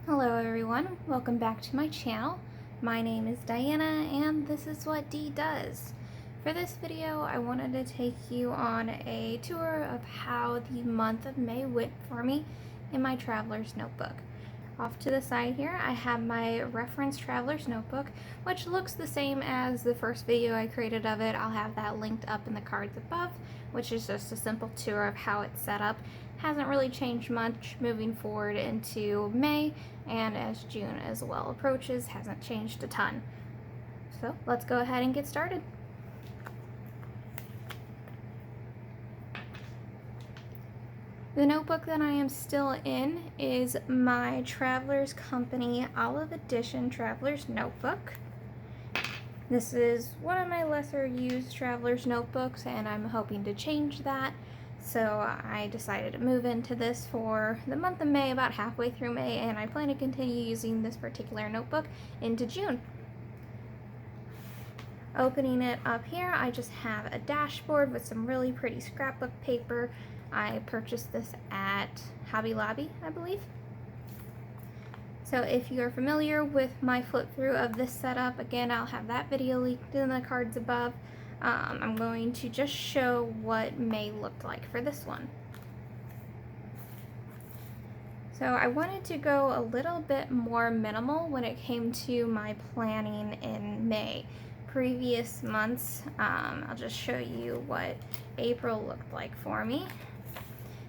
Hello everyone, welcome back to my channel. My name is Diana and this is what Dee does. For this video, I wanted to take you on a tour of how the month of May went for me in my traveler's notebook. Off to the side here, I have my reference traveler's notebook, which looks the same as the first video I created of it. I'll have that linked up in the cards above, which is just a simple tour of how it's set up. Hasn't really changed much moving forward into May, and as June as well approaches, hasn't changed a ton. So let's go ahead and get started. The notebook that I am still in is my Traveler's Company Olive Edition Traveler's Notebook. This is one of my lesser used Traveler's Notebooks and I'm hoping to change that. So I decided to move into this for the month of May, about halfway through May, and I plan to continue using this particular notebook into June. Opening it up here, I just have a dashboard with some really pretty scrapbook paper. I purchased this at Hobby Lobby, I believe. So if you're familiar with my flip through of this setup, again, I'll have that video linked in the cards above. I'm going to just show what May looked like for this one. So I wanted to go a little bit more minimal when it came to my planning in May. Previous months, I'll just show you what April looked like for me.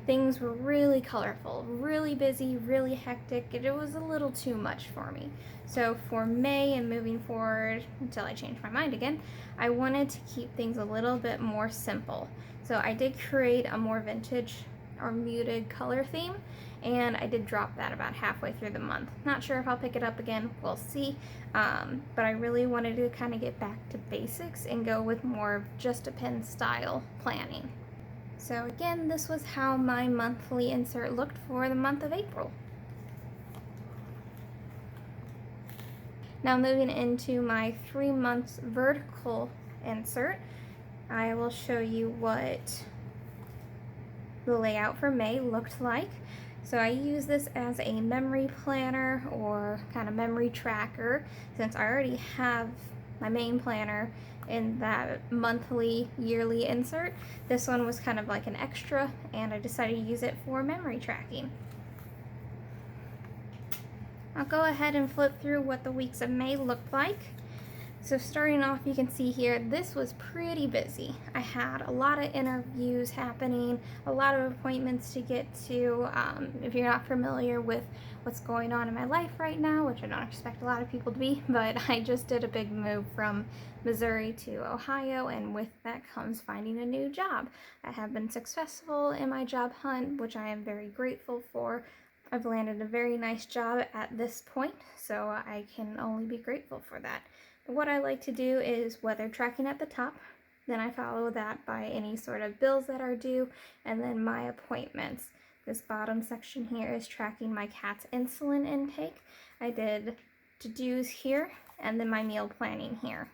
Things were really colorful, really busy, really hectic. It was a little too much for me. So for May and moving forward until I changed my mind again, I wanted to keep things a little bit more simple. So I did create a more vintage or muted color theme, and I did drop that about halfway through the month. Not sure if I'll pick it up again, we'll see. But I really wanted to kind of get back to basics and go with more of just a pen style planning. So again, this was how my monthly insert looked for the month of April. Now moving into my 3 months vertical insert, I will show you what the layout for May looked like. So I use this as a memory planner or kind of memory tracker since I already have my main planner in that monthly yearly insert. This one was kind of like an extra and I decided to use it for memory tracking. I'll go ahead and flip through what the weeks of May looked like. So starting off, you can see here, this was pretty busy. I had a lot of interviews happening, a lot of appointments to get to. If you're not familiar with what's going on in my life right now, which I don't expect a lot of people to be, but I just did a big move from Missouri to Ohio, and with that comes finding a new job. I have been successful in my job hunt, which I am very grateful for. I've landed a very nice job at this point, so I can only be grateful for that. What I like to do is weather tracking at the top, then I follow that by any sort of bills that are due, and then my appointments. This bottom section here is tracking my cat's insulin intake. I did to-dos here, and then my meal planning here.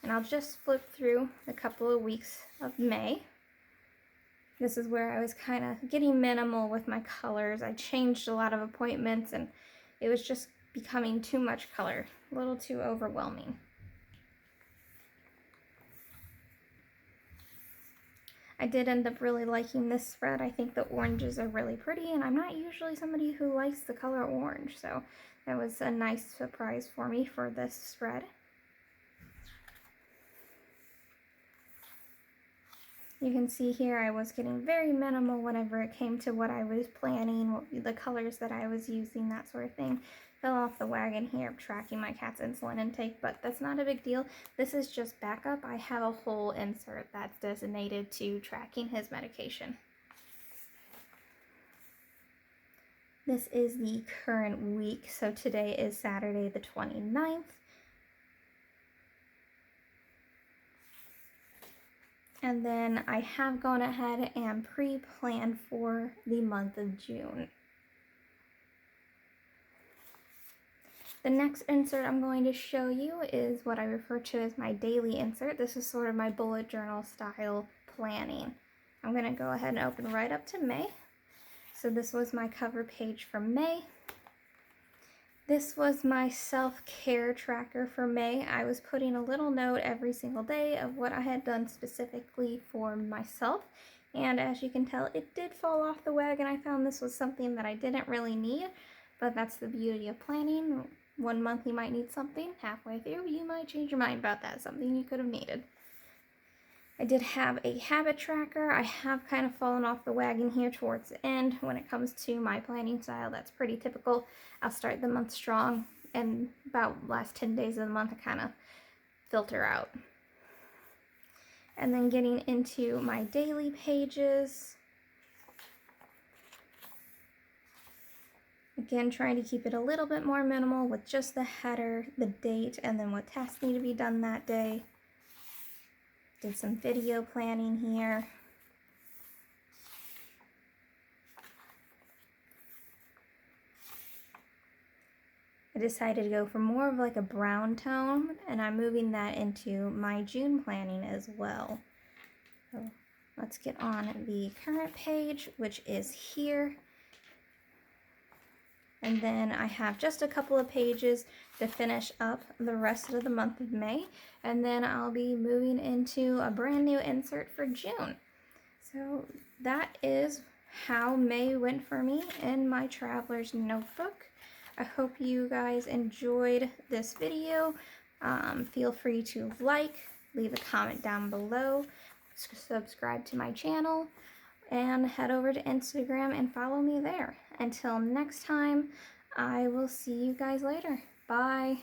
And I'll just flip through a couple of weeks of May. This is where I was kind of getting minimal with my colors. I changed a lot of appointments, and it was just becoming too much color, a little too overwhelming. I did end up really liking this spread. I think the oranges are really pretty, and I'm not usually somebody who likes the color orange, so that was a nice surprise for me for this spread. You can see here I was getting very minimal whenever it came to what I was planning, the colors that I was using, that sort of thing. Fell off the wagon here of tracking my cat's insulin intake, but that's not a big deal. This is just backup. I have a whole insert that's designated to tracking his medication. This is the current week, so today is Saturday the 29th. And then I have gone ahead and pre-planned for the month of June. The next insert I'm going to show you is what I refer to as my daily insert. This is sort of my bullet journal style planning. I'm going to go ahead and open right up to May. So this was my cover page for May. This was my self-care tracker for May. I was putting a little note every single day of what I had done specifically for myself. And as you can tell, it did fall off the wagon. I found this was something that I didn't really need, but that's the beauty of planning. 1 month you might need something, halfway through you might change your mind about that, something you could have needed. I did have a habit tracker. I have kind of fallen off the wagon here towards the end when it comes to my planning style. That's pretty typical. I'll start the month strong, and about last 10 days of the month I kind of filter out. And then getting into my daily pages. Again, trying to keep it a little bit more minimal with just the header, the date, and then what tasks need to be done that day. Did some video planning here. I decided to go for more of like a brown tone, and I'm moving that into my June planning as well. So let's get on the current page, which is here. And then I have just a couple of pages to finish up the rest of the month of May. And then I'll be moving into a brand new insert for June. So that is how May went for me in my traveler's notebook. I hope you guys enjoyed this video. Feel free to like, leave a comment down below, subscribe to my channel, and head over to Instagram and follow me there. Until next time, I will see you guys later. Bye.